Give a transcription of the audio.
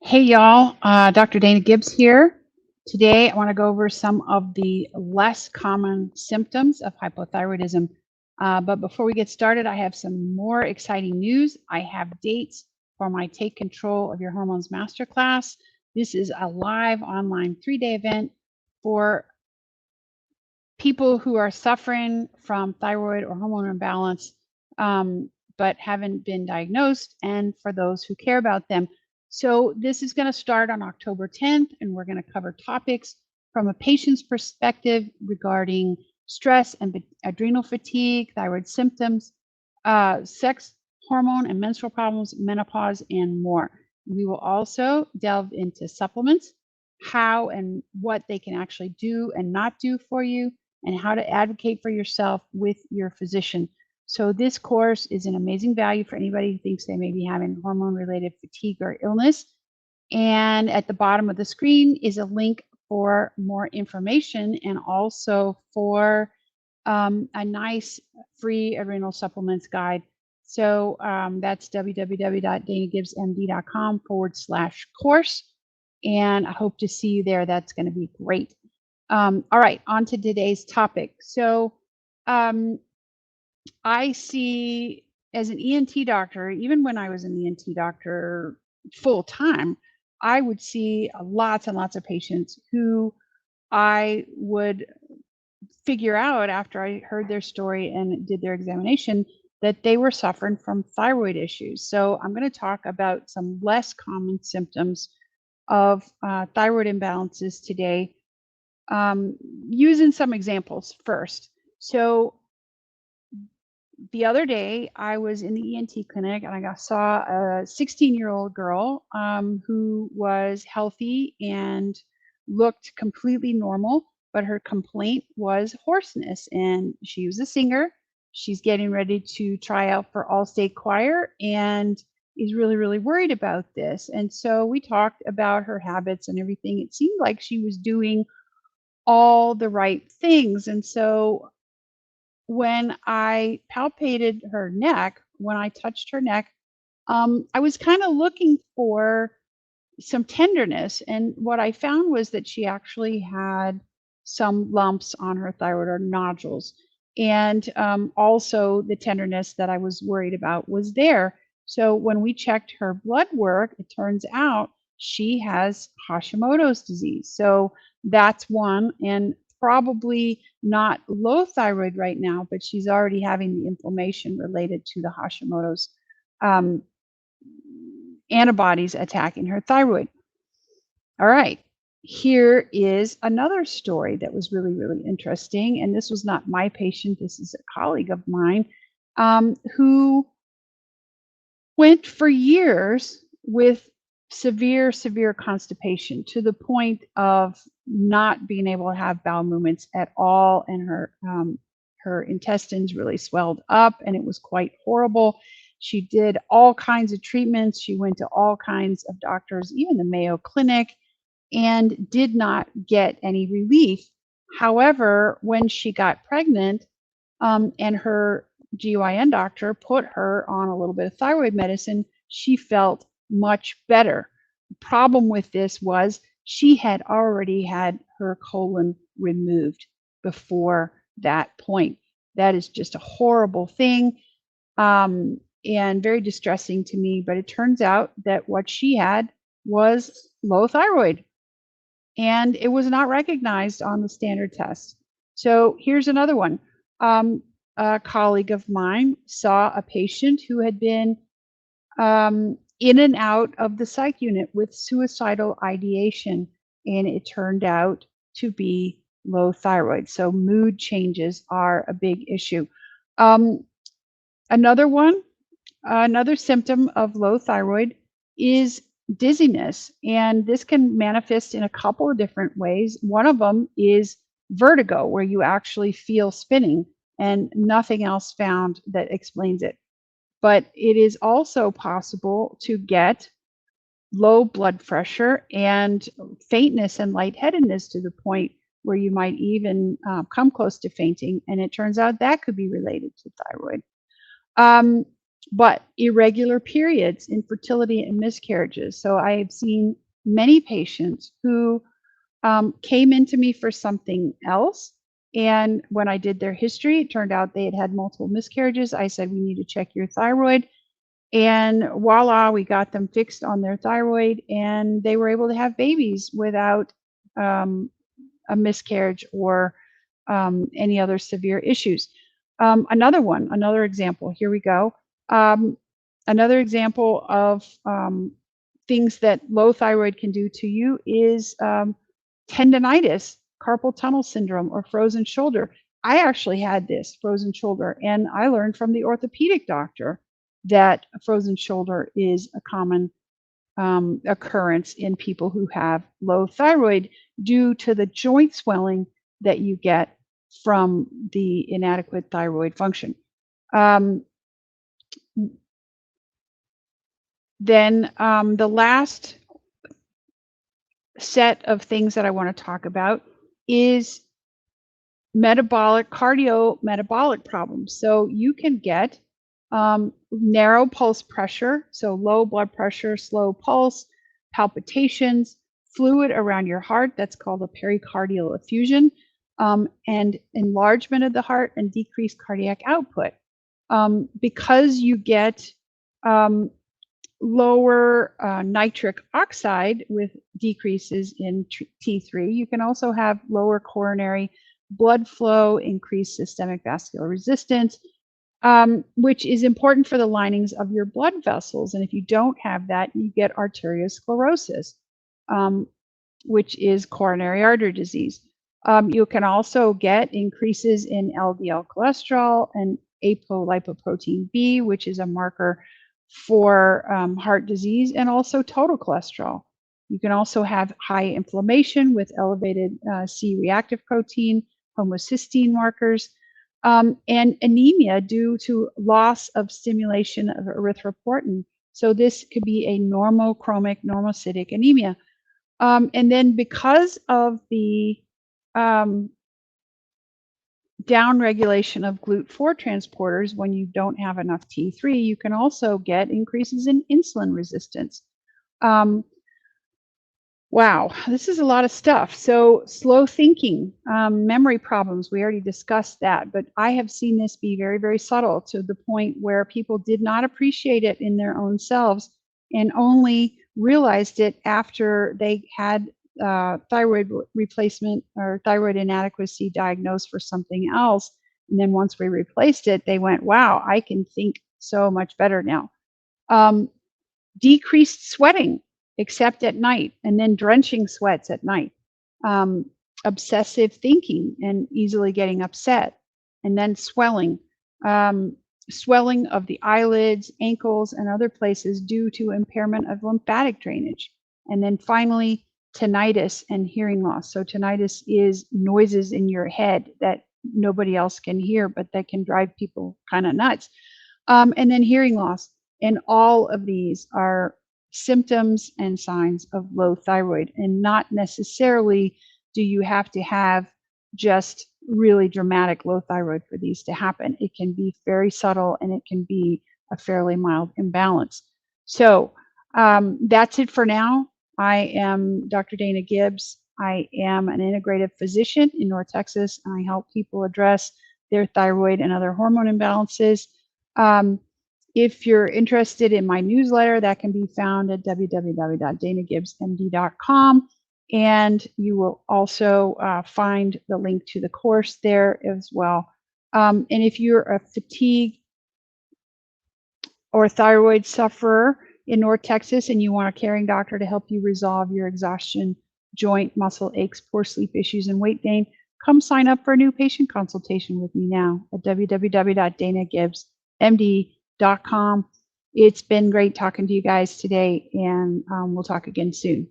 Hey y'all, Dr. Dana Gibbs here. Today I want to go over some of the less common symptoms of hypothyroidism. But before we get started, I have some more exciting news. I have dates for my Take Control of Your Hormones Masterclass. This is a live online 3-day event for people who are suffering from thyroid or hormone imbalance, but haven't been diagnosed, and for those who care about them. So this is going to start on October 10th, and we're going to cover topics from a patient's perspective regarding stress and adrenal fatigue, thyroid symptoms, sex hormone and menstrual problems, menopause, and more. We will also delve into supplements, how and what they can actually do and not do for you, and how to advocate for yourself with your physician. So this course is an amazing value for anybody who thinks they may be having hormone-related fatigue or illness. And at the bottom of the screen is a link for more information and also for a nice free adrenal supplements guide. So that's www.danagibbsmd.com/course. And I hope to see you there. That's going to be great. All right, on to today's topic. So um, I see as an ENT doctor, even when I was an ENT doctor full time, I would see lots and lots of patients who I would figure out after I heard their story and did their examination that they were suffering from thyroid issues. So I'm going to talk about some less common symptoms of thyroid imbalances today, um, using some examples first. So the other day I was in the ENT clinic and I saw a 16-year-old girl who was healthy and looked completely normal, but her complaint was hoarseness. And she was a singer. She's getting ready to try out for all state choir and is really, really worried about this. And so we talked about her habits and everything. It seemed like she was doing all the right things. And so when I palpated her neck, when I touched her neck, I was kind of looking for some tenderness. And what I found was that she actually had some lumps on her thyroid or nodules. And also, the tenderness that I was worried about was there. So when we checked her blood work, it turns out she has Hashimoto's disease. So that's one. And probably not low thyroid right now, but she's already having the inflammation related to the Hashimoto's um, antibodies attacking her thyroid. All right. Here is another story that was really, really interesting. And this was not my patient, this is a colleague of mine who went for years with severe, severe constipation to the point of not being able to have bowel movements at all. And her intestines really swelled up and it was quite horrible. She did all kinds of treatments. She went to all kinds of doctors, even the Mayo Clinic, and did not get any relief. However, when she got pregnant, and her GYN doctor put her on a little bit of thyroid medicine, she felt much better. The problem with this was she had already had her colon removed before that point. That is just a horrible thing, and very distressing to me. But it turns out that what she had was low thyroid and it was not recognized on the standard test. So here's another one. A colleague of mine saw a patient who had been in and out of the psych unit with suicidal ideation, and it turned out to be low thyroid. So mood changes are a big issue. Um, another one, another symptom of low thyroid is dizziness, and this can manifest in a couple of different ways. One of them is vertigo, where you actually feel spinning, and nothing else found that explains it. But it is also possible to get low blood pressure and faintness and lightheadedness to the point where you might even come close to fainting. And it turns out that could be related to thyroid. Um, But irregular periods, infertility, and miscarriages. So I have seen many patients who came into me for something else. And when I did their history, it turned out they had had multiple miscarriages. I said, we need to check your thyroid. And voila, we got them fixed on their thyroid, and they were able to have babies without a miscarriage or any other severe issues. Another example, here we go. Another example of things that low thyroid can do to you is tendinitis, carpal tunnel syndrome, or frozen shoulder. I actually had this frozen shoulder, and I learned from the orthopedic doctor that a frozen shoulder is a common occurrence in people who have low thyroid due to the joint swelling that you get from the inadequate thyroid function. Then the last set of things that I want to talk about is cardiometabolic problems. So you can get narrow pulse pressure, so low blood pressure, slow pulse, palpitations, fluid around your heart, that's called a pericardial effusion, and enlargement of the heart and decreased cardiac output. Because you get lower nitric oxide with decreases in T3, you can also have lower coronary blood flow, increased systemic vascular resistance, which is important for the linings of your blood vessels. And if you don't have that, you get arteriosclerosis, which is coronary artery disease. You can also get increases in LDL cholesterol and apolipoprotein B, which is a marker for heart disease, and also total cholesterol. You can also have high inflammation with elevated C-reactive protein, homocysteine markers, and anemia due to loss of stimulation of erythropoietin. So this could be a normochromic, normocytic anemia. And then because of the downregulation of GLUT4 transporters, when you don't have enough T3, you can also get increases in insulin resistance. Wow, this is a lot of stuff. So slow thinking, memory problems, we already discussed that, but I have seen this be very, very subtle to the point where people did not appreciate it in their own selves and only realized it after they had thyroid replacement or thyroid inadequacy diagnosed for something else. And then once we replaced it, they went, wow, I can think so much better now. Decreased sweating, except at night, and then drenching sweats at night. Obsessive thinking and easily getting upset, and then swelling. Swelling of the eyelids, ankles, and other places due to impairment of lymphatic drainage. And then finally, tinnitus and hearing loss. So tinnitus is noises in your head that nobody else can hear, but that can drive people kind of nuts. And then hearing loss. And all of these are symptoms and signs of low thyroid, and not necessarily do you have to have just really dramatic low thyroid for these to happen. It can be very subtle, and it can be a fairly mild imbalance. So that's it for now. I am Dr. Dana Gibbs. I am an integrative physician in North Texas, and I help people address their thyroid and other hormone imbalances. If you're interested in my newsletter, that can be found at www.danagibbsmd.com. And you will also find the link to the course there as well. And if you're a fatigue or thyroid sufferer in North Texas and you want a caring doctor to help you resolve your exhaustion, joint, muscle aches, poor sleep issues, and weight gain, come sign up for a new patient consultation with me now at www.danagibbsmd.com. It's been great talking to you guys today, and we'll talk again soon.